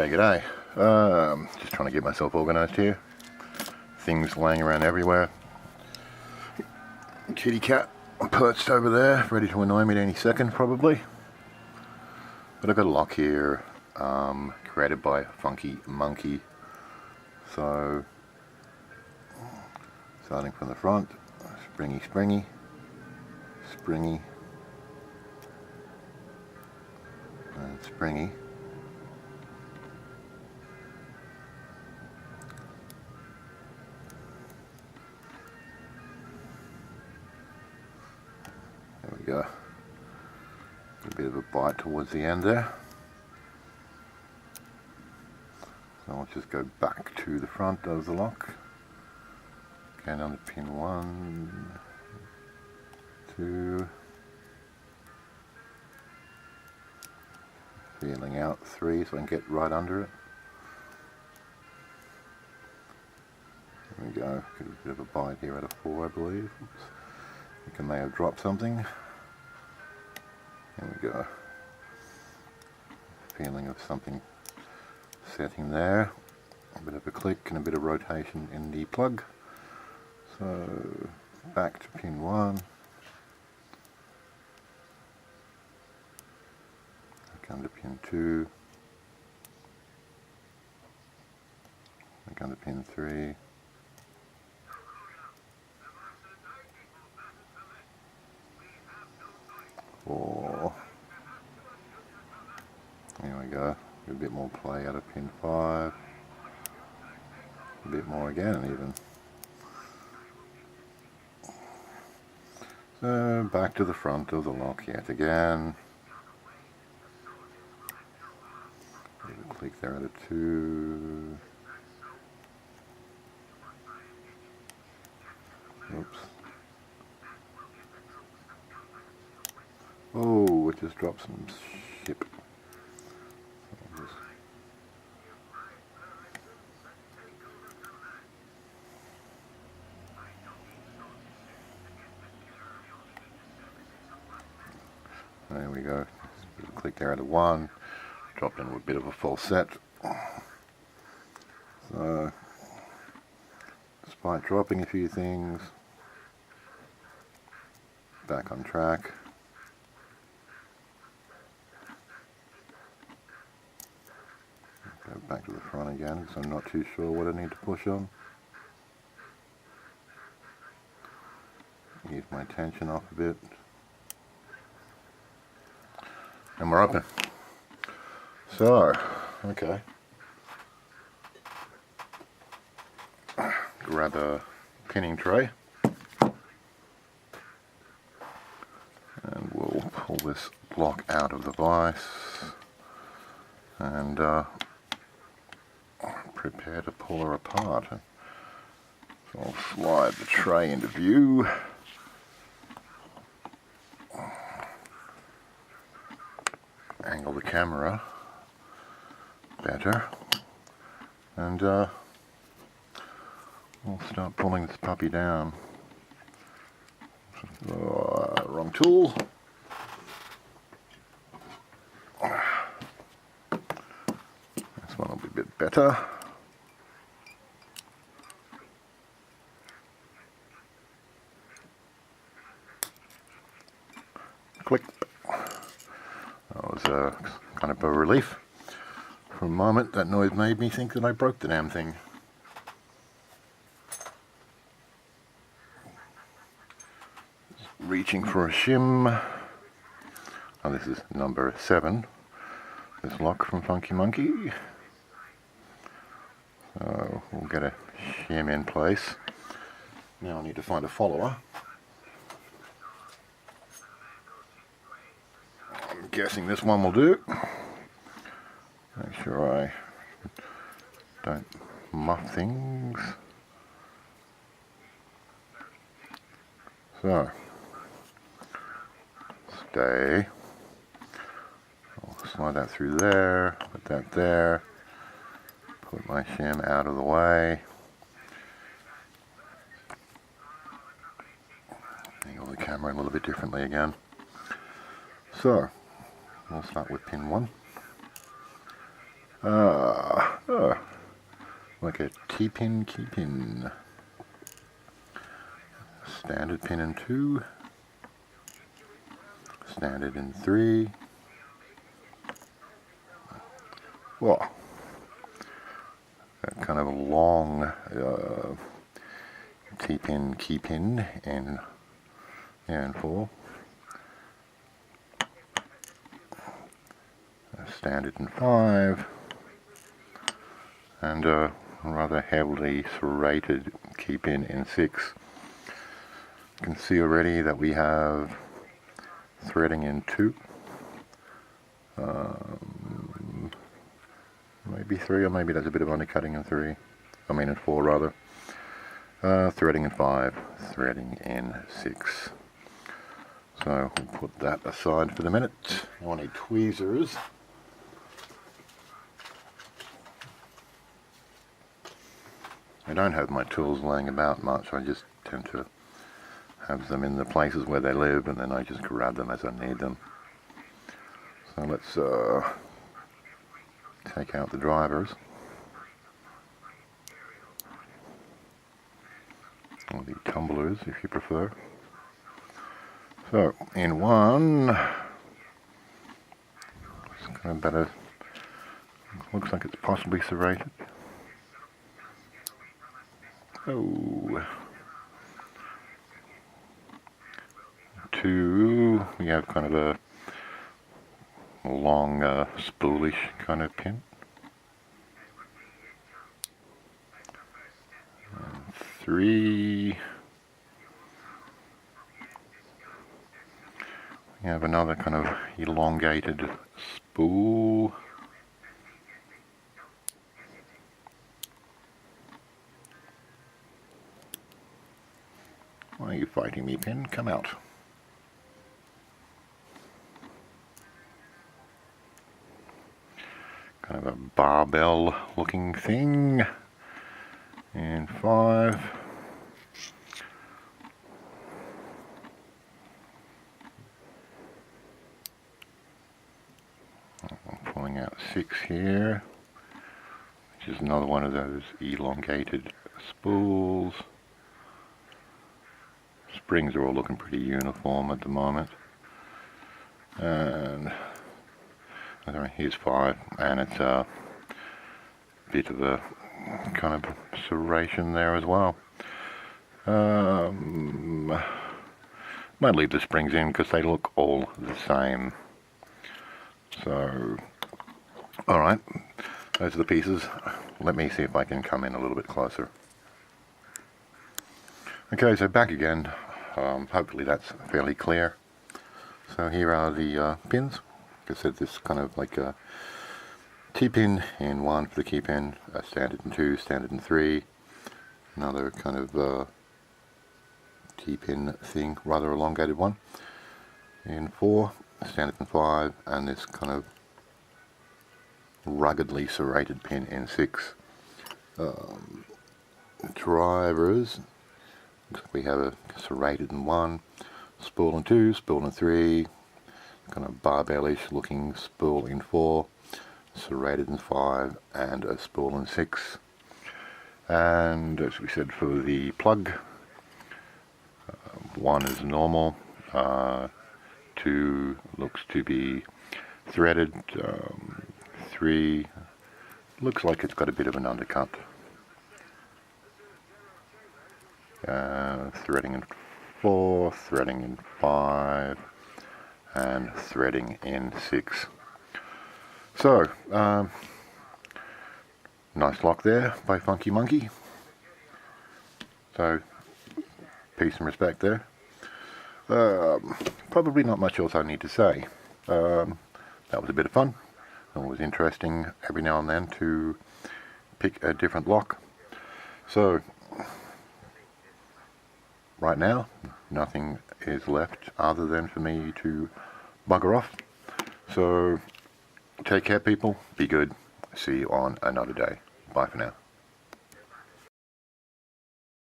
G'day. Just trying to get myself organised here. Things laying around everywhere. Kitty cat perched over there, ready to annoy me at any second probably. But I've got a lock here, created by Funkey Monkey. So, starting from the front, springy, springy, springy, and springy. There we go. A bit of a bite towards the end there. So I'll just go back to the front of the lock. Again on the pin 1, 2, feeling out 3 so I can get right under it. There we go. Get a bit of a bite here out of 4, I believe. Oops. I think I may have dropped something. There we go. Feeling of something setting there. A bit of a click and a bit of rotation in the plug. So back to pin 1. Back under pin 2. Back under pin 3. There we go. A bit more play out of pin 5. A bit more again even. So back to the front of the lock yet again. Click there out of 2. Oops. Oh, it just dropped some shit. There we go. Click there out of 1. Dropped into a bit of a false set. So, despite dropping a few things, back on track. Go back to the front again because I'm not too sure what I need to push on. Ease my tension off a bit. And we're open. So, okay. Grab a pinning tray. And we'll pull this block out of the vise. And prepare to pull her apart. So I'll slide the tray into view. Angle the camera better, and we'll start pulling this puppy down. Wrong tool. This one will be a bit better. Click. That was kind of a relief. For a moment, that noise made me think that I broke the damn thing. Just reaching for a shim. Oh, this is number 7. This lock from Funkey Monkey. So we'll get a shim in place. Now I need to find a follower. I'm guessing this one will do. Make sure I don't muff things. So, stay. I'll slide that through there, put that there, put my shim out of the way. Angle the camera a little bit differently again. So, we'll start with pin 1. Like a T-pin, key pin. Standard pin in 2. Standard in 3. Well, that kind of long T-pin, key pin in 4. Standard in 5. And a rather heavily serrated key pin in 6. You can see already that we have threading in 2. Maybe 3, or maybe that's a bit of undercutting in 3. I mean in 4 rather. Threading in 5, threading in 6. So we'll put that aside for the minute. I need tweezers. I don't have my tools laying about much. I just tend to have them in the places where they live, and then I just grab them as I need them. So let's take out the drivers, or the tumblers if you prefer. So in 1, it's kind of better. Looks like it's possibly serrated. Oh. 2, we have kind of a long spoolish kind of pin. And 3, we have another kind of elongated spool. Why are you fighting me, pin? Come out. Kind of a barbell looking thing. And 5. I'm pulling out 6 here, which is another one of those elongated spools. Springs are all looking pretty uniform at the moment. And here's 5, and it's a bit of a kind of serration there as well. Might leave the springs in because they look all the same. So, alright, those are the pieces. Let me see if I can come in a little bit closer. Okay, so back again. Hopefully that's fairly clear. So here are the pins. Like I said, this kind of like a T-pin in 1 for the key pin, a standard in 2, standard in 3, another kind of T-pin thing, rather elongated one, in 4, standard in 5, and this kind of ruggedly serrated pin in 6. Drivers, we have a serrated in 1, spool in 2, spool in 3, kind of barbellish looking spool in 4, serrated in 5, and a spool in 6. And as we said, for the plug, 1 is normal, 2 looks to be threaded, 3 looks like it's got a bit of an undercut. Threading in 4, threading in 5, and threading in 6. So, nice lock there by Funkey Monkey. So, peace and respect there. Probably not much else I need to say. That was a bit of fun. It was interesting every now and then to pick a different lock. So, right now, nothing is left other than for me to bugger off. So, take care people, be good, see you on another day. Bye for now.